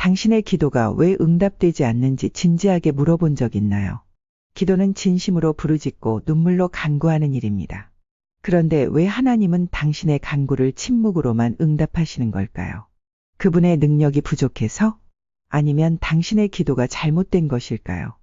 당신의 기도가 왜 응답되지 않는지 진지하게 물어본 적 있나요? 기도는 진심으로 부르짖고 눈물로 간구하는 일입니다. 그런데 왜 하나님은 당신의 간구를 침묵으로만 응답하시는 걸까요? 그분의 능력이 부족해서? 아니면 당신의 기도가 잘못된 것일까요?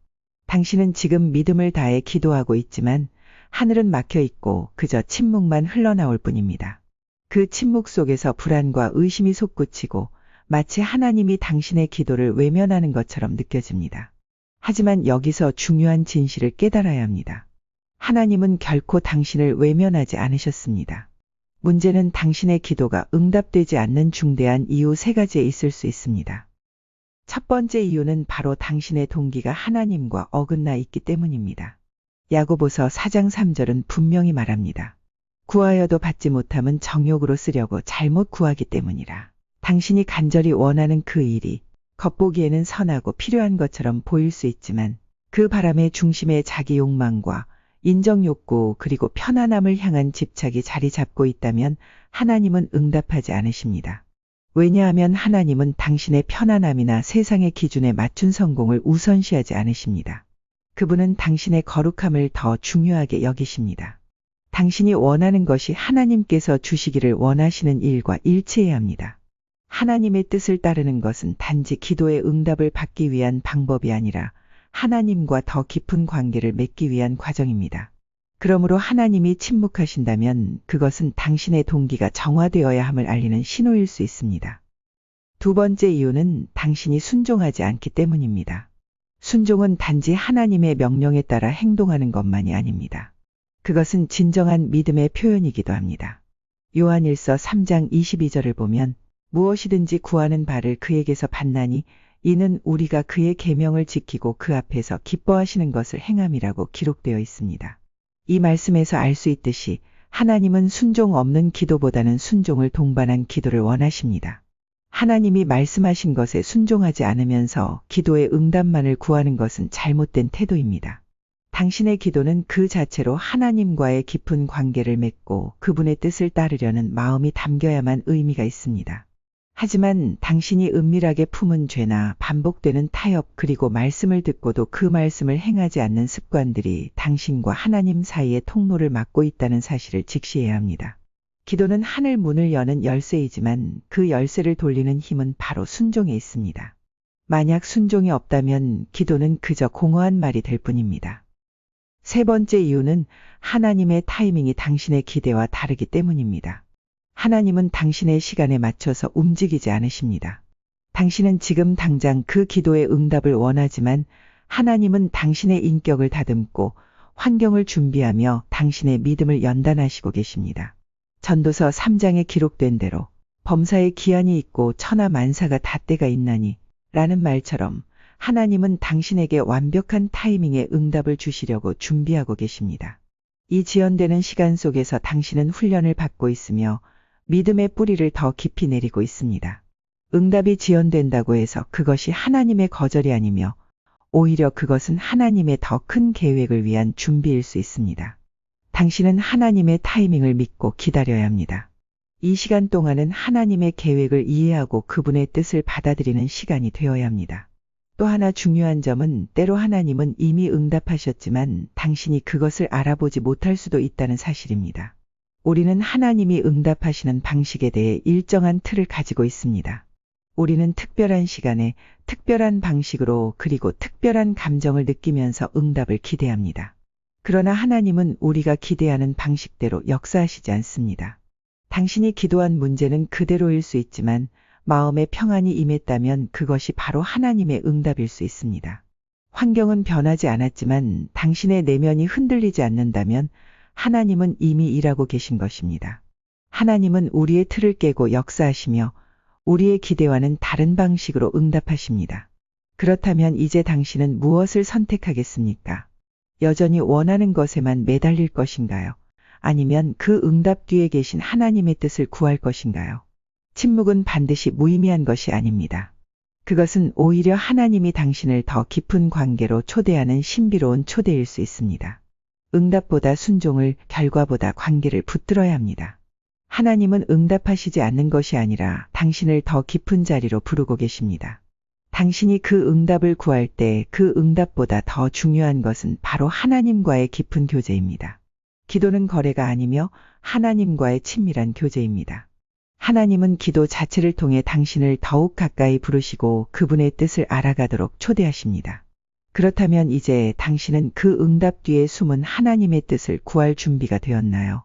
당신은 지금 믿음을 다해 기도하고 있지만 하늘은 막혀 있고 그저 침묵만 흘러나올 뿐입니다. 그 침묵 속에서 불안과 의심이 솟구치고 마치 하나님이 당신의 기도를 외면하는 것처럼 느껴집니다. 하지만 여기서 중요한 진실을 깨달아야 합니다. 하나님은 결코 당신을 외면하지 않으셨습니다. 문제는 당신의 기도가 응답되지 않는 중대한 이유 3가지에 있을 수 있습니다. 첫 번째 이유는 바로 당신의 동기가 하나님과 어긋나 있기 때문입니다. 야고보서 4장 3절은 분명히 말합니다. 구하여도 받지 못함은 정욕으로 쓰려고 잘못 구하기 때문이라. 당신이 간절히 원하는 그 일이 겉보기에는 선하고 필요한 것처럼 보일 수 있지만 그 바람의 중심에 자기 욕망과 인정욕구 그리고 편안함을 향한 집착이 자리 잡고 있다면 하나님은 응답하지 않으십니다. 왜냐하면 하나님은 당신의 편안함이나 세상의 기준에 맞춘 성공을 우선시하지 않으십니다. 그분은 당신의 거룩함을 더 중요하게 여기십니다. 당신이 원하는 것이 하나님께서 주시기를 원하시는 일과 일치해야 합니다. 하나님의 뜻을 따르는 것은 단지 기도의 응답을 받기 위한 방법이 아니라 하나님과 더 깊은 관계를 맺기 위한 과정입니다. 그러므로 하나님이 침묵하신다면 그것은 당신의 동기가 정화되어야 함을 알리는 신호일 수 있습니다. 두 번째 이유는 당신이 순종하지 않기 때문입니다. 순종은 단지 하나님의 명령에 따라 행동하는 것만이 아닙니다. 그것은 진정한 믿음의 표현이기도 합니다. 요한일서 3장 22절을 보면 무엇이든지 구하는 바를 그에게서 받나니 이는 우리가 그의 계명을 지키고 그 앞에서 기뻐하시는 것을 행함이라고 기록되어 있습니다. 이 말씀에서 알 수 있듯이 하나님은 순종 없는 기도보다는 순종을 동반한 기도를 원하십니다. 하나님이 말씀하신 것에 순종하지 않으면서 기도의 응답만을 구하는 것은 잘못된 태도입니다. 당신의 기도는 그 자체로 하나님과의 깊은 관계를 맺고 그분의 뜻을 따르려는 마음이 담겨야만 의미가 있습니다. 하지만 당신이 은밀하게 품은 죄나 반복되는 타협 그리고 말씀을 듣고도 그 말씀을 행하지 않는 습관들이 당신과 하나님 사이의 통로를 막고 있다는 사실을 직시해야 합니다. 기도는 하늘 문을 여는 열쇠이지만 그 열쇠를 돌리는 힘은 바로 순종에 있습니다. 만약 순종이 없다면 기도는 그저 공허한 말이 될 뿐입니다. 세 번째 이유는 하나님의 타이밍이 당신의 기대와 다르기 때문입니다. 하나님은 당신의 시간에 맞춰서 움직이지 않으십니다. 당신은 지금 당장 그 기도의 응답을 원하지만 하나님은 당신의 인격을 다듬고 환경을 준비하며 당신의 믿음을 연단하시고 계십니다. 전도서 3장에 기록된 대로 범사에 기한이 있고 천하 만사가 닷때가 있나니 라는 말처럼 하나님은 당신에게 완벽한 타이밍의 응답을 주시려고 준비하고 계십니다. 이 지연되는 시간 속에서 당신은 훈련을 받고 있으며 믿음의 뿌리를 더 깊이 내리고 있습니다. 응답이 지연된다고 해서 그것이 하나님의 거절이 아니며 오히려 그것은 하나님의 더 큰 계획을 위한 준비일 수 있습니다. 당신은 하나님의 타이밍을 믿고 기다려야 합니다. 이 시간 동안은 하나님의 계획을 이해하고 그분의 뜻을 받아들이는 시간이 되어야 합니다. 또 하나 중요한 점은 때로 하나님은 이미 응답하셨지만 당신이 그것을 알아보지 못할 수도 있다는 사실입니다. 우리는 하나님이 응답하시는 방식에 대해 일정한 틀을 가지고 있습니다. 우리는 특별한 시간에 특별한 방식으로 그리고 특별한 감정을 느끼면서 응답을 기대합니다. 그러나 하나님은 우리가 기대하는 방식대로 역사하시지 않습니다. 당신이 기도한 문제는 그대로일 수 있지만 마음의 평안이 임했다면 그것이 바로 하나님의 응답일 수 있습니다. 환경은 변하지 않았지만 당신의 내면이 흔들리지 않는다면 하나님은 이미 일하고 계신 것입니다. 하나님은 우리의 틀을 깨고 역사하시며 우리의 기대와는 다른 방식으로 응답하십니다. 그렇다면 이제 당신은 무엇을 선택하겠습니까? 여전히 원하는 것에만 매달릴 것인가요? 아니면 그 응답 뒤에 계신 하나님의 뜻을 구할 것인가요? 침묵은 반드시 무의미한 것이 아닙니다. 그것은 오히려 하나님이 당신을 더 깊은 관계로 초대하는 신비로운 초대일 수 있습니다. 응답보다 순종을, 결과보다 관계를 붙들어야 합니다. 하나님은 응답하시지 않는 것이 아니라 당신을 더 깊은 자리로 부르고 계십니다. 당신이 그 응답을 구할 때 그 응답보다 더 중요한 것은 바로 하나님과의 깊은 교제입니다. 기도는 거래가 아니며 하나님과의 친밀한 교제입니다. 하나님은 기도 자체를 통해 당신을 더욱 가까이 부르시고 그분의 뜻을 알아가도록 초대하십니다. 그렇다면 이제 당신은 그 응답 뒤에 숨은 하나님의 뜻을 구할 준비가 되었나요?